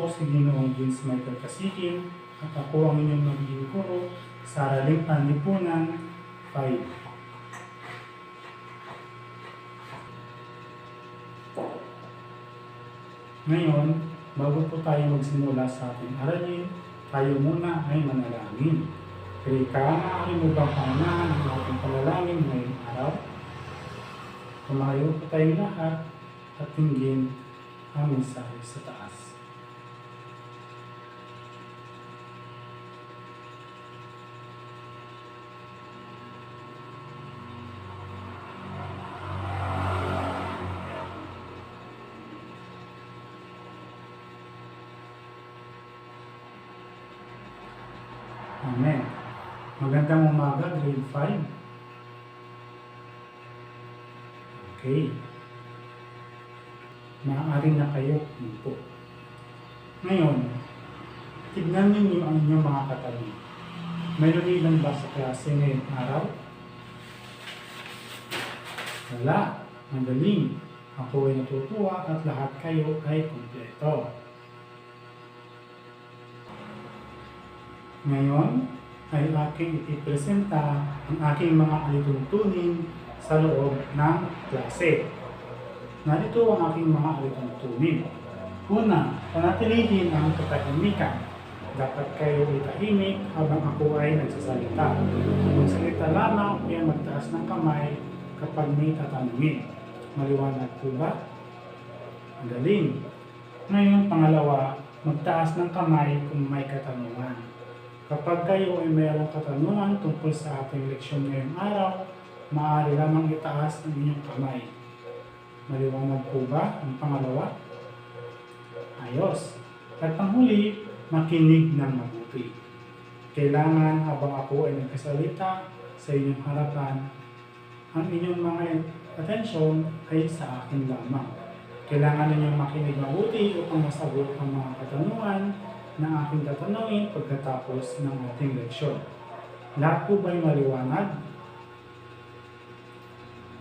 si Ginoong Vince Michael Casikin at ako ang inyong magiging guro sa Araling Panlipunan 5. Ngayon, bago po tayo magsimula sa ating aralin, tayo muna ay manalangin. Kaya maaari mo bang paunahan ang ating panalangin ngayong araw? Kumayo po tayong lahat at tingin ang mensahe sa taas. Amen. Magandang umaga, grade 5. Okay. Maaari na kayo po. Ngayon, tignan ninyo ang inyong mga katabi. Mayroon ilan ba sa klase ngayong araw? Wala. Magaling. Ako ay natutuwa at lahat kayo ay kumpleto. Ngayon ay aking ipipresenta ang aking mga alituntunin sa loob ng klase. Narito ang aking mga alituntunin. Una, panatilihin ang katahimikan. Dapat kayo ay tahimik habang ako ay nagsasalita. Magsalita lamang o magtaas ng kamay kapag may tatanungin. Maliwanag po ba? Magaling. Ngayon, pangalawa, magtaas ng kamay kung may katanungan. Kapag kayo ay mayroong katanungan tungkol sa ating leksyon ngayong araw, maaari lamang itaas ang inyong kamay. Maliwanag po ba ang pangalawa? Ayos. At panghuli, makinig ng mabuti. Kailangan habang ako ay nagkasalita sa inyong harapan, ang inyong mga atensyon ay sa akin lamang. Kailangan ninyong makinig mabuti upang masagot ang mga katanungan na aking tatanungin pagkatapos ng ating leksyon. Lahat po ba'y maliwanag?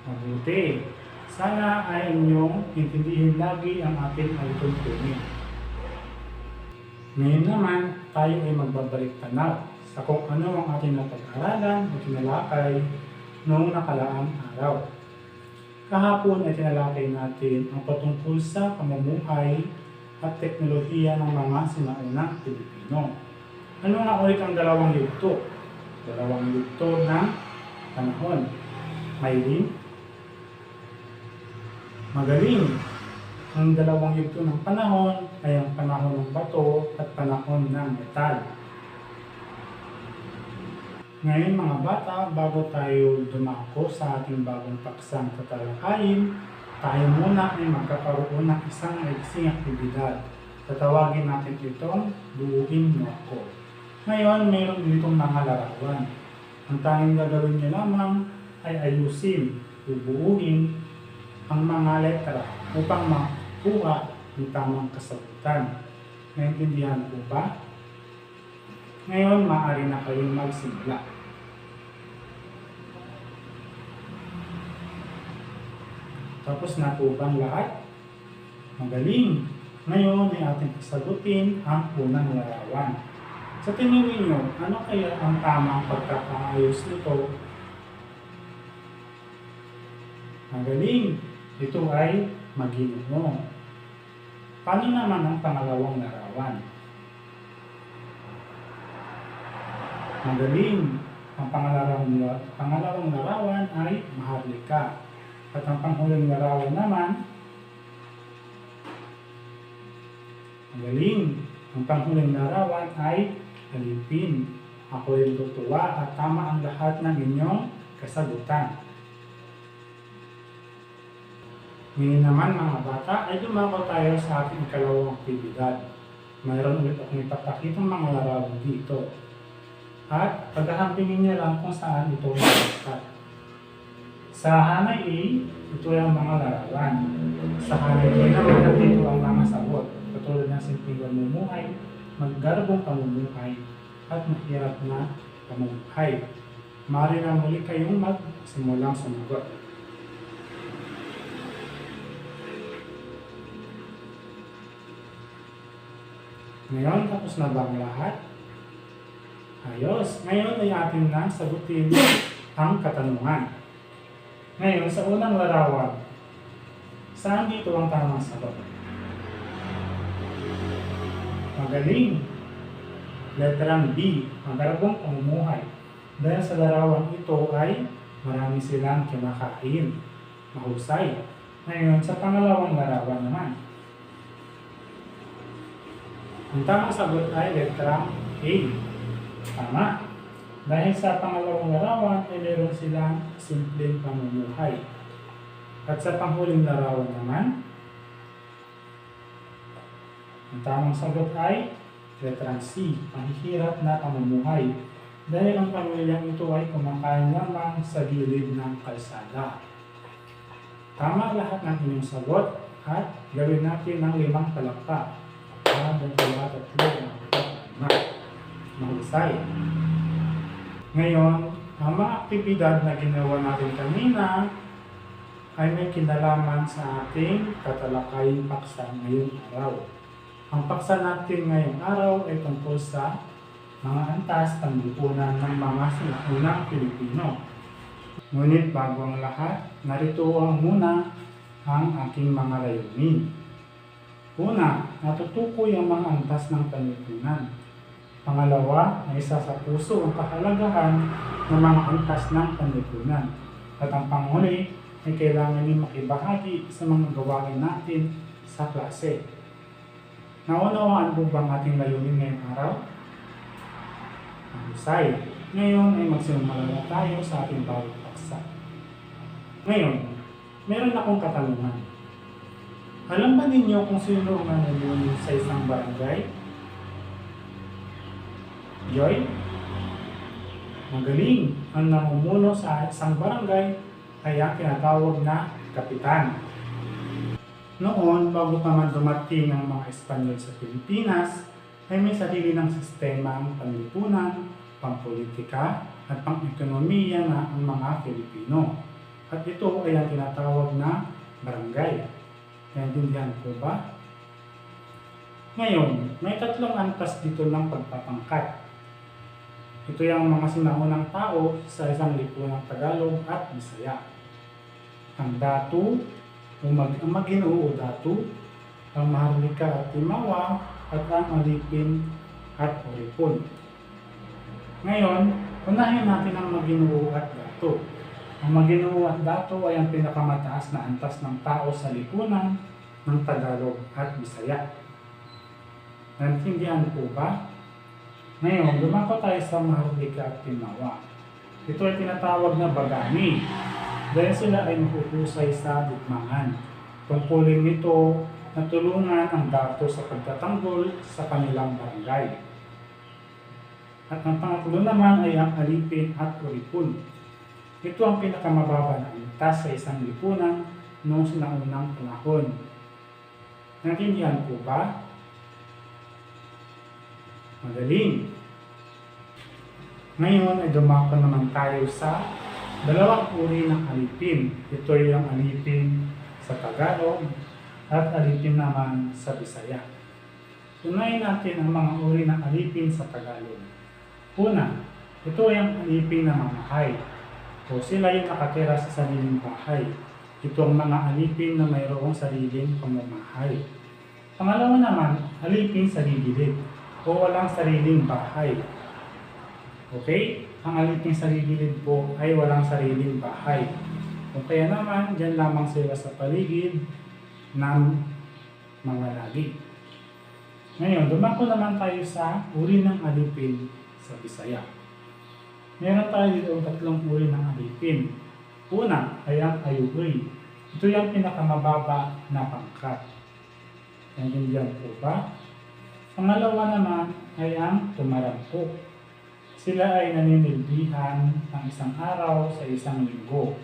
Mabuti. Sana ay inyong intindihin lagi ang ating alituntunin. Ngayon naman, tayo ay magbabalik tanaw sa kung ano ang ating napag-aralan o tinalakay noong nakalaang araw. Kahapon ay tinalakay natin ang patungkol sa pamumuhay at teknolohiya ng mga sinaunang Pilipino. Ano nga ulit ang dalawang yugto? Dalawang yugto ng panahon. Maylin? Magaling! Ang dalawang yugto ng panahon ay ang panahon ng bato at panahon ng metal. Ngayon mga bata, bago tayo dumako sa ating bagong paksang tatalakayin, tayo muna ay magkakaroon ng isang maiksing aktibidad. Tatawagin natin itong buuin mo ako. Ngayon, mayroon ditong mga larawan. Ang tanging gagawin niyo lamang ay ayusin, bubuuin ang mga letra upang makuha ang tamang kasagutan. Naintindihan po ba? Ngayon, maaari na kayong magsimula. Tapos na po bang lahat? Magaling! Ngayon ay ating sagutin ang unang larawan. Sa tingin ninyo, ano kaya ang tamang pagkakaayos nito? Magaling! Ito ay Maginoo. Paano naman ang pangalawang larawan? Magaling! Ang pangalawang larawan ay Maharlika. At ang panghuling larawan naman, magaling. Ang panghuling larawan ay Alipin. Ako ay tutuwa at tama ang lahat ng inyong kasagutan. Ngayon naman mga bata ay dumako tayo sa ating ikalawang aktibidad. Mayroon ulit akong ipapakitang mga larawan dito. At paghahambingin niyo lang kung saan ito matapat. Sa hanay A, ito ay ang mga larawan. Sa hanay B naman, nandito ang mga sagot. Katulad ng simpleng pamumuhay, maggarbong pamumuhay, at mahirap na pamumuhay. Maaari na muli kayong magsimulang sumagot. Ngayon, tapos na ba ang lahat? Ayos. Ngayon ay atin na sagutin ang katanungan. Ngayon, sa unang larawan, saan dito ang tamang sagot? Magaling. Letrang B, magarapong pamumuhay. Dahil sa larawan ito ay marami silang kinakain. Mahusay. Ngayon, sa pangalawang larawan naman, ang tamang sagot ay letra A. Tama. Dahil sa pangalawang larawan ay meron silang simpleng pamumuhay. At sa panghuling larawan naman, ang tamang sagot ay letra C. Panghihirap na pamumuhay. Dahil ang pamilyang ito ay kumakain lamang sa gilid ng kalsada. Tama lahat ng inyong sagot at gawin natin ng 5 palakpak. 1, 2, 3, 4, 5. Mahusay. Ngayon, ang mga aktibidad na ginawa natin kanina ay may kinalaman sa ating tatalakaying paksa ngayong araw. Ang paksa natin ngayong araw ay tungkol sa mga antas ng lipunan ng mga sinaunang Pilipino. Ngunit bago ang lahat, narito ang muna ang aking mga layunin. Una, natutukoy ang mga antas ng panlipunan. Pangalawa, ay isa sa puso ang kahalagahan ng mga antas ng panlipunan. At ang panghuli, ay kailangan din makibahagi sa mga gawain natin sa klase. Naunawaan po bang ating layunin ngayong araw? Mahusay. Ngayon ay magsimula na tayo sa ating bagong paksa. Ngayon, meron akong katanungan. Alam ba ninyo kung sino ang nanunod sa isang barangay? Joy? Magaling. Ang namumuno sa isang barangay ay ang tinatawag na kapitan. Noon, bago pa man dumating ang mga Espanyol sa Pilipinas, ay may sarili ng sistema ang panlipunan, pampolitika, at pang-ekonomiya na ang mga Pilipino. At ito ay ang tinatawag na barangay. Naintindihan po ba? Ngayon, may 3 antas dito ng pagpapangkat. Ito yung mga sinaunang tao sa isang lipunang Tagalog at Bisaya. Ang datu, ang Maginoo datu, ang Maharlika at Timawa, at ang Alipin at Oripon. Ngayon, unahin natin ang Maginoo at datu. Ang Maginoo at datu ay ang pinakamataas na antas ng tao sa lipunan ng Tagalog at Bisaya. Naintindihan po ba? Ngayon, dumako tayo sa Maharlika at Timawa. Ito ay tinatawag na bagani dahil sila ay mahuhusay sa digmangan. Tungkulin nito na tulungan ang dato sa pagtatanggol sa kanilang barangay. At ang pangatlo naman ay ang Alipin at Oripon. Ito ang pinakamababa na antas sa isang lipunan noong sinaunang panahon. Naintindihan po ba? Magaling! Ngayon ay dumako naman tayo sa 2 uri ng alipin. Ito ay ang alipin sa Tagalog at alipin naman sa Bisaya. Unahin natin ang mga uri ng alipin sa Tagalog. Una, ito ay ang alipin na mamahay o sila yung nakatira sa sariling bahay. Ito ang mga alipin na mayroong sariling pamamahay. Pangalawa naman, alipin sa gilid o walang sariling bahay. Okay? Ang alipin sa gilid po ay walang sariling bahay. O kaya naman, dyan lamang sila sa paligid ng mga lagi. Ngayon, dumako naman tayo sa uri ng alipin sa Bisaya. Meron tayo dito 3 uri ng alipin. Una ay ang ayugoy. Ito yung pinakamababa na pangkat. Naintindihan po ba? Pangalawa naman ay ang tumarampok. Sila ay naninilbihan ng isang araw sa isang linggo.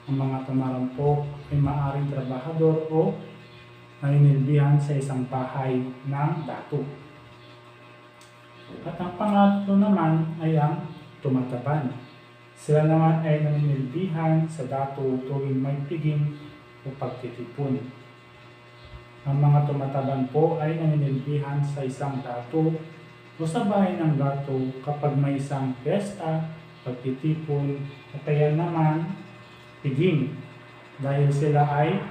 Ang mga tumarampok ay maaaring trabahador o naninilbihan sa isang bahay ng dato. At ang pangatlo naman ay ang tumataban. Sila naman ay naninilbihan sa dato tuwing may piging o pagtitipon. Ang mga tumataban po ay naninilbihan sa isang dato o sa bahay ng dato kapag may isang piyesta, pagtitipon, o kaya naman piging dahil sila ay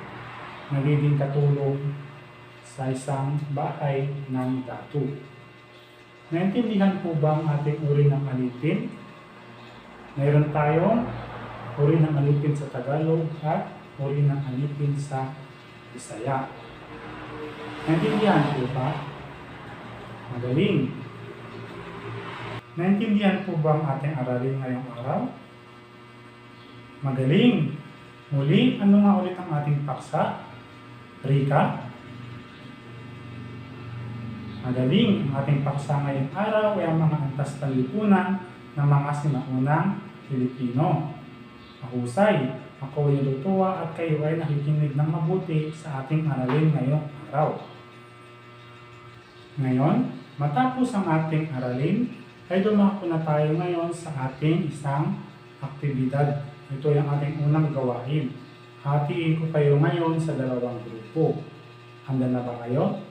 nagiging katulong sa isang bahay ng dato. Naintindihan po ba ang ating uri ng alipin? Mayroon tayong uri ng alipin sa Tagalog at uri ng alipin sa Bisaya. Naintindihan po ba? Magaling! Naintindihan po ba ang ating aralin ngayong araw? Magaling! Muli, ano nga ulit ang ating paksa? Rika? Magaling! Ang ating paksa ngayong araw ay ang mga antas panlipunan ng mga sinaunang Pilipino. Mahusay! Ako ay natutuwa at kayo ay nakikinig ng mabuti sa ating aralin ngayong araw. Ngayon, matapos ang ating aralin, ay dumako na tayo ngayon sa ating isang aktibidad. Ito ay ang ating unang gawain. Hatiin ko kayo ngayon sa dalawang grupo. Handa na ba kayo?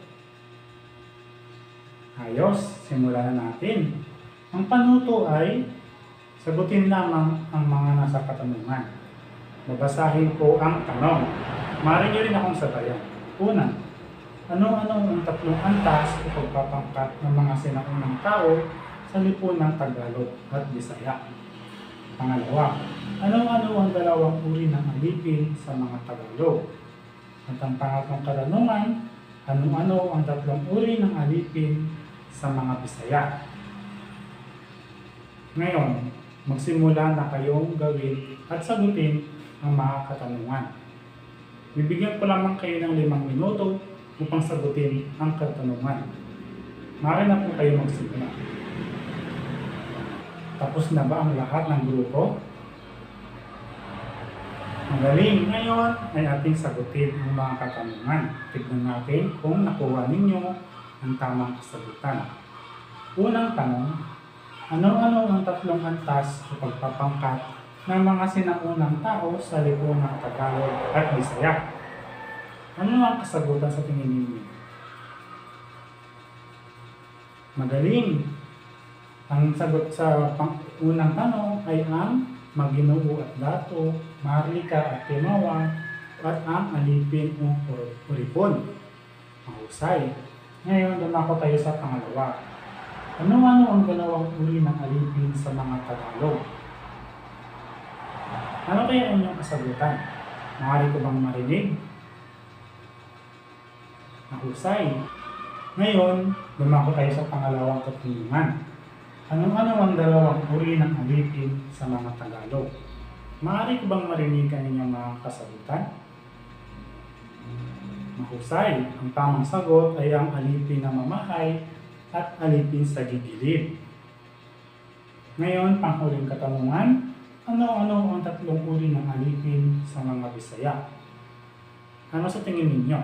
Ayos, simulan na natin. Ang panuto ay sagutin lamang ang mga nasa katanungan. Babasahin ko ang tanong. Maaari niyo rin akong sabayan. Una, ano-ano ang tatlong antas o pagpapangkat ng mga sinaunang tao sa lipunang Tagalog at Bisaya? Pangalawa, ano-ano ang dalawang uri ng alipin sa mga Tagalog? At ang pangatlong katanungan, ano-ano ang tatlong uri ng alipin sa mga Bisaya? Ngayon, magsimula na kayong gawin at sagutin ang mga katanungan. Bibigyan ko lamang kayo ng 5 minuto upang sagutin ang katanungan. Maaari na po kayo magsimula. Tapos na ba ang lahat ng grupo? Magaling! Ngayon ay ating sagutin ang mga katanungan. Tignan natin kung nakuha ninyo ang tamang kasagutan. Unang tanong, ano-ano ang tatlong antas o pagpapangkat ng mga sinaunang tao sa lipunang Tagalog at Bisaya? Ano ang kasagutan sa tingin ninyo? Magaling! Ang sagot sa unang tanong ay ang Maginoo at Dato, Maharlika at Timawa, at ang alipin o uripon. Mahusay! Ngayon, dumako tayo sa pangalawa. Ano-ano ang dalawang uri ng alipin sa mga Tagalog? Ano kaya ang inyong kasagutan? Maaari ko bang marinig? Mahusay! Ngayon, dumako tayo sa pangalawang katanungan. Ano-ano ang dalawang uri ng alipin sa mga Tagalog? Maaari ko bang marinig ang inyong mga kasagutan? Mahusay! Ang tamang sagot ay ang alipin na mamahay at alipin sa gigilid. Ngayon, panghuling katanungan. Ano-ano ang tatlong uri ng alipin sa mga Bisaya? Ano sa tingin ninyo?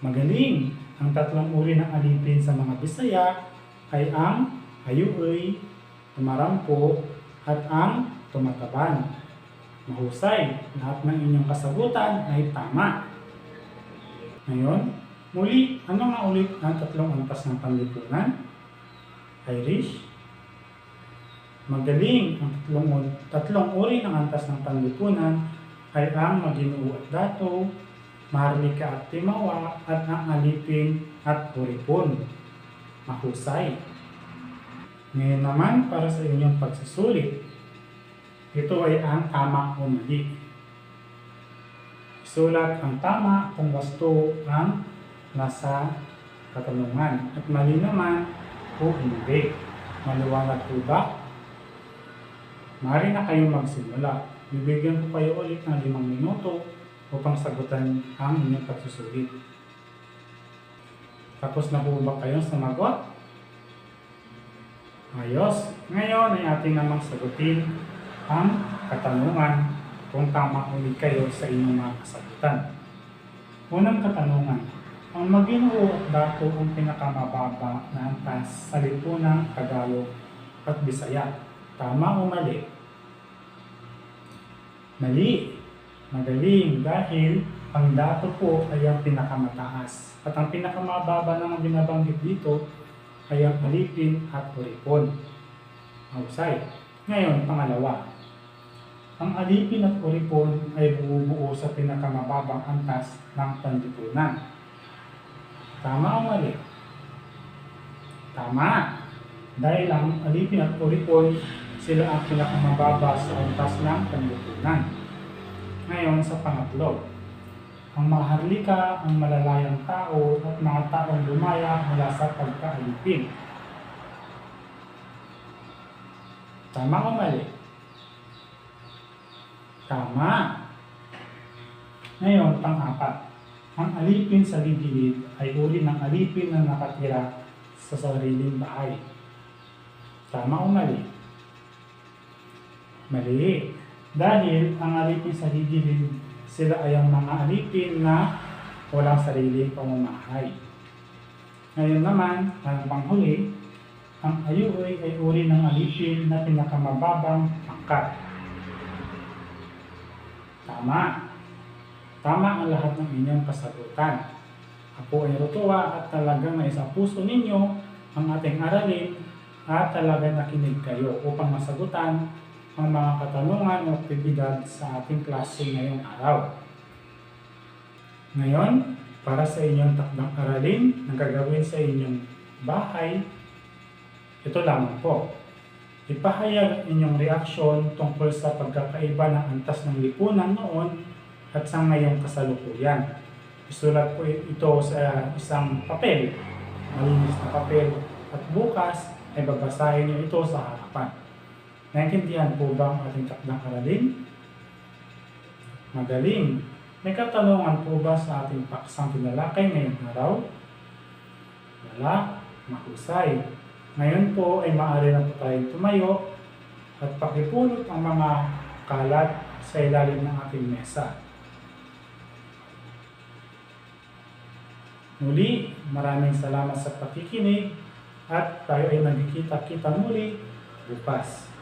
Magaling! Ang tatlong uri ng alipin sa mga Bisaya ay ang ayuoy, tumarampo, at ang tumataban. Mahusay! Lahat ng inyong kasagutan ay tama. Ngayon, muli, ano nga ulit ang tatlong antas ng panlipunan? Irish? Magaling! Ang tatlong uri ng antas ng panlipunan ay ang Maginoo at Dato, Maharlika at Timawa, at ang alipin at uripon. Mahusay! Ngayon naman, para sa inyong pagsusulit, ito ay ang tama o mali. Isulat ang tama kung wasto ang nasa katanungan at mali naman o hindi. Maliwanag po ba? Maaari na kayong magsimula. Bibigyan ko kayo ulit ng 5 minuto upang sagutan ang inyong pagsusulit. Tapos na po ba kayong sumagot? Ayos! Ngayon ay ating namang sagutin ang katanungan kung tama ulit kayo sa inyong mga kasagutan. Unang katanungan, ang Maginoo at Dato ang pinakamababa na antas sa lipunang Tagalog at Bisaya. Tama o mali? Mali! Magaling dahil Ang dato po ay ang pinakamataas at ang pinakamababa naman binabanggit dito ay ang alipin at uripon. Mahusay. Ngayon, pangalawa. Ang alipin at uripon ay bumubuo sa pinakamababang antas ng panlipunan. Tama o mali? Tama. Dahil ang alipin at uripon, sila ang pinakamababa sa antas ng panlipunan. Ngayon, sa pangatlo. Ang maharlika, ang malalayang tao at mga taong lumaya mula sa pagkaalipin. Tama o mali? Tama. Ngayon, pang-apat. Ang alipin sa gilid ay uri ng alipin na nakatira sa sariling bahay. Tama o mali? Mali. Dahil ang alipin sa gilid, sila ay ang mga alipin na walang sariling pamamahay. Ngayon naman, ang panghuli, ang ayuoy ay uri ng alipin na pinakamababang pangkat. Tama. Tama ang lahat ng inyong kasagutan. Ako ay natutuwa at talagang naisa puso ninyo ang ating aralin at talagang nakinig kayo upang masagutan ang mga katanungan o aktibidad sa ating klase ngayong araw. Ngayon, para sa inyong takdang aralin na gagawin sa inyong bahay, ito lamang po. Ipahayag ang inyong reaksyon tungkol sa pagkakaiba ng antas ng lipunan noon at sa ngayong kasalukuyan. Isulat po ito sa isang papel, malinis na papel, at bukas ay babasahin niyo ito sa harapan. Naintindihan po ba ang ating takdang aralin? Magaling! May katanungan po ba sa ating paksang tinalakay ngayong araw? Wala? Mahusay! Ngayon po ay maaari na po tayong tumayo at pakipulot ang mga kalat sa ilalim ng ating mesa. Muli, maraming salamat sa pakikinig at tayo ay magkikita-kita muli bukas.